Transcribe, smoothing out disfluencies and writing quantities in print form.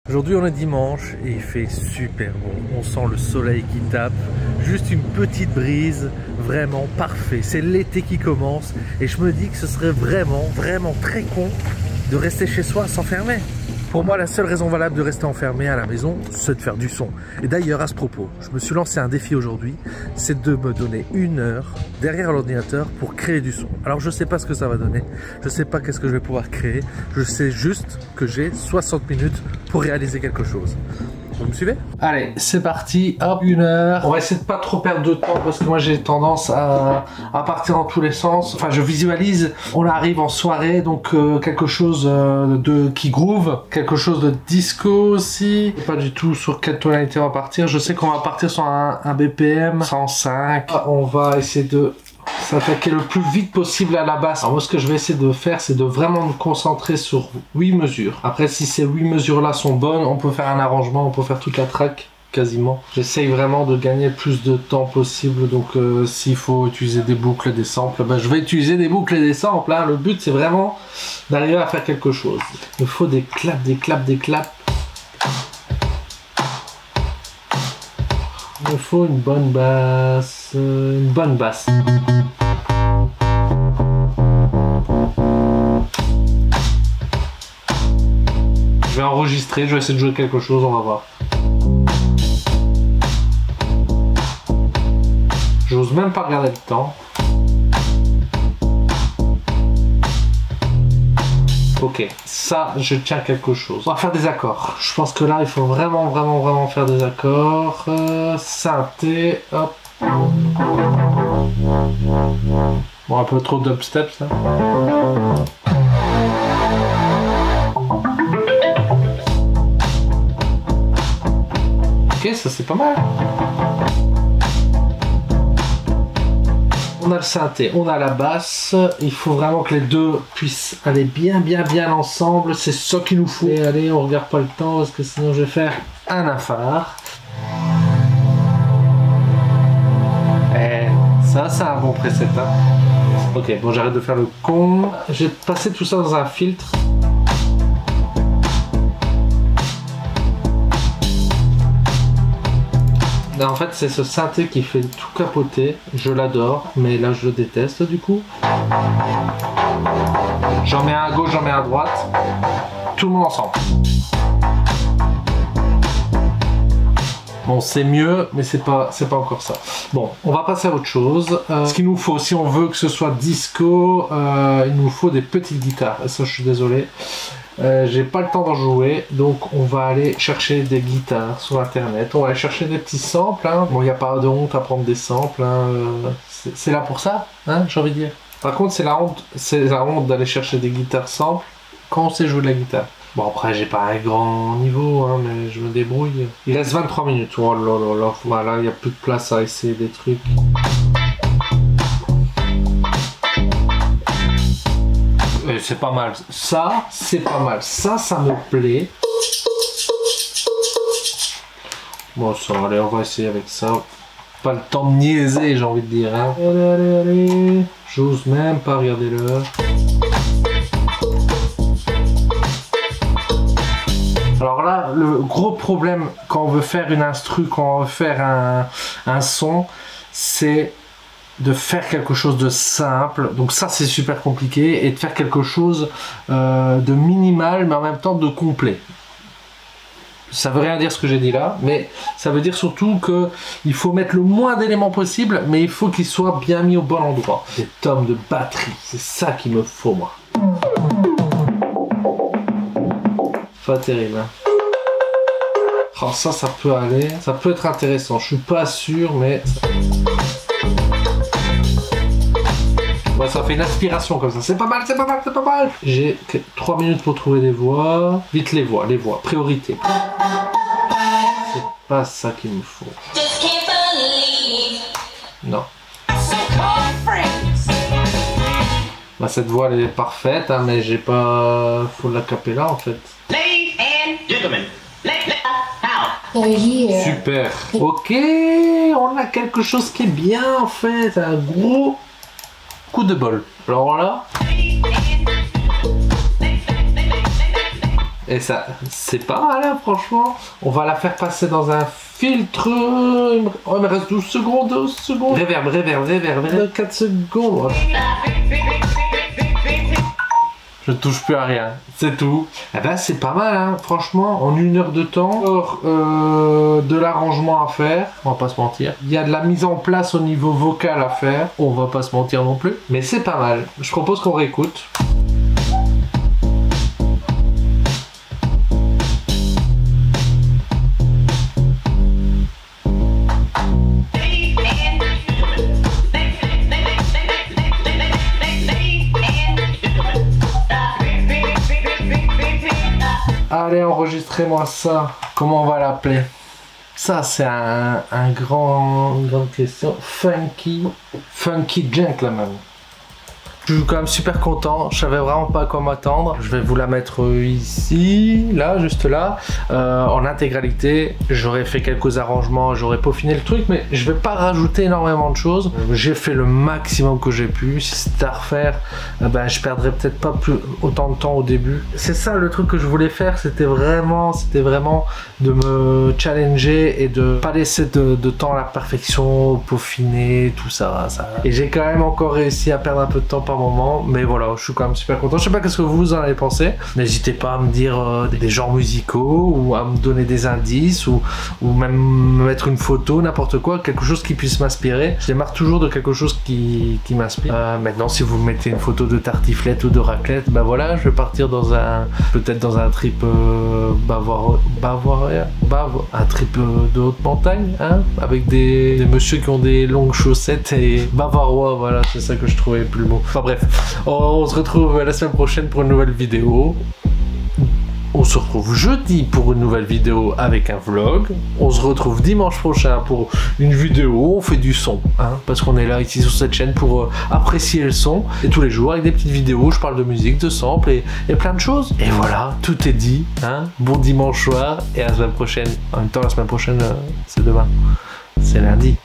Aujourd'hui on est dimanche et il fait super bon, on sent le soleil qui tape, juste une petite brise, vraiment parfait, c'est l'été qui commence et je me dis que ce serait vraiment très con de rester chez soi à s'enfermer. Pour moi la seule raison valable de rester enfermé à la maison c'est de faire du son. Et d'ailleurs à ce propos, je me suis lancé un défi aujourd'hui, c'est de me donner 1 heure derrière l'ordinateur pour créer du son. Alors je sais pas ce que ça va donner, je sais pas qu'est-ce que je vais pouvoir créer, je sais juste que j'ai 60 minutes pour réaliser quelque chose. Vous me suivez? Allez, c'est parti, hop, 1 heure. On va essayer de pas trop perdre de temps parce que moi j'ai tendance à partir dans tous les sens. Enfin, je visualise, on arrive en soirée, donc quelque chose qui groove, quelque chose de disco aussi. Pas du tout sur quelle tonalité on va partir. Je sais qu'on va partir sur un BPM 105. On va essayer de s'attaquer le plus vite possible à la basse. Alors moi ce que je vais essayer de faire c'est de vraiment me concentrer sur 8 mesures. Après si ces 8 mesures là sont bonnes, on peut faire un arrangement, on peut faire toute la track quasiment. J'essaye vraiment de gagner le plus de temps possible, donc s'il faut utiliser des boucles, des samples, ben, je vais utiliser des boucles et des samples. Hein. Le but c'est vraiment d'arriver à faire quelque chose. Il me faut des claps, des claps, des claps. Il me faut une bonne basse, une bonne basse. Je vais enregistrer, je vais essayer de jouer quelque chose, on va voir. J'ose même pas regarder le temps. Ok, ça, je tiens quelque chose. On va faire des accords. Je pense que là, il faut vraiment faire des accords. Synthé, hop. Bon, un peu trop dubstep, ça. Ok, ça c'est pas mal. On a le synthé, on a la basse, il faut vraiment que les deux puissent aller bien ensemble, c'est ça qu'il nous faut. Et allez, on regarde pas le temps parce que sinon je vais faire un infar. Et ça c'est un bon preset. Hein. Ok, bon j'arrête de faire le con. J'ai passé tout ça dans un filtre. En fait, c'est ce synthé qui fait tout capoter. Je l'adore, mais là, je le déteste du coup. J'en mets un à gauche, j'en mets un à droite. Tout le monde ensemble. Bon, c'est mieux, mais c'est pas encore ça. Bon, on va passer à autre chose. Ce qu'il nous faut, si on veut que ce soit disco, il nous faut des petites guitares. Et ça, je suis désolé. J'ai pas le temps d'en jouer, donc on va aller chercher des guitares sur internet, on va aller chercher des petits samples, hein. Bon il n'y a pas de honte à prendre des samples, hein. C'est là pour ça, hein, j'ai envie de dire. Par contre c'est la honte d'aller chercher des guitares samples quand on sait jouer de la guitare. Bon après j'ai pas un grand niveau, hein, mais je me débrouille. Il reste 23 minutes, oh là là là, voilà, il n'y a plus de place à essayer des trucs. C'est pas mal, ça c'est pas mal, ça me plaît. Bon ça, allez on va essayer avec ça. Pas le temps de niaiser j'ai envie de dire. Hein. Allez, j'ose même pas regarder l'heure. Alors là, le gros problème quand on veut faire une instru, quand on veut faire un son, c'est de faire quelque chose de simple, donc ça c'est super compliqué, et de faire quelque chose de minimal mais en même temps de complet. Ça veut rien dire ce que j'ai dit là, mais ça veut dire surtout que il faut mettre le moins d'éléments possible, mais il faut qu'ils soient bien mis au bon endroit. Des tomes de batterie, c'est ça qu'il me faut moi. Pas terrible. Hein. Oh, ça peut aller, ça peut être intéressant, je suis pas sûr, mais... Ouais, ça fait une aspiration comme ça, c'est pas mal, c'est pas mal, c'est pas mal. J'ai 3 minutes pour trouver des voix. Vite les voix, priorité. C'est pas ça qu'il me faut. Non. Bah cette voix elle est parfaite, hein, mais j'ai pas... Faut l'acapella en fait. Super. Ok, on a quelque chose qui est bien en fait, un gros coup de bol. Alors là, Et ça, c'est pas mal, hein, franchement. On va la faire passer dans un filtre. Oh, il me reste 12 secondes, 12 secondes. Réverb. 4 secondes. Je touche plus à rien, c'est tout. Eh ben c'est pas mal, hein, franchement, en 1 heure de temps. De l'arrangement à faire, on va pas se mentir. Il y a de la mise en place au niveau vocal à faire, on va pas se mentir non plus. Mais c'est pas mal, je propose qu'on réécoute. Allez, enregistrez-moi ça. Comment on va l'appeler? Ça, c'est une grande question. Funky Gentleman. Je suis quand même super content, je savais vraiment pas à quoi m'attendre. Je vais vous la mettre ici, là, juste là, en intégralité. J'aurais fait quelques arrangements, j'aurais peaufiné le truc, mais je vais pas rajouter énormément de choses. J'ai fait le maximum que j'ai pu. Si c'était à refaire, ben, je perdrais peut-être pas autant de temps au début. C'est ça le truc que je voulais faire, c'était vraiment de me challenger et de pas laisser de temps à la perfection, peaufiner, tout ça. Et j'ai quand même encore réussi à perdre un peu de temps par moment, mais voilà, je suis quand même super content. Je sais pas ce que vous en avez pensé. N'hésitez pas à me dire des genres musicaux ou à me donner des indices ou même me mettre une photo, n'importe quoi, quelque chose qui puisse m'inspirer. Je démarre toujours de quelque chose qui m'inspire. Maintenant, si vous mettez une photo de tartiflette ou de raclette, ben voilà, je vais partir dans peut-être dans un trip un trip de haute montagne, hein, avec des messieurs qui ont des longues chaussettes et bavarois, voilà, c'est ça que je trouvais plus beau. Enfin bref, on se retrouve la semaine prochaine pour une nouvelle vidéo. On se retrouve jeudi pour une nouvelle vidéo avec un vlog. On se retrouve dimanche prochain pour une vidéo où on fait du son, hein, parce qu'on est là ici sur cette chaîne pour apprécier le son. Et tous les jours avec des petites vidéos, je parle de musique, de samples et plein de choses. Et voilà, tout est dit, hein. Bon dimanche soir et à la semaine prochaine. En même temps, la semaine prochaine, c'est demain. C'est lundi.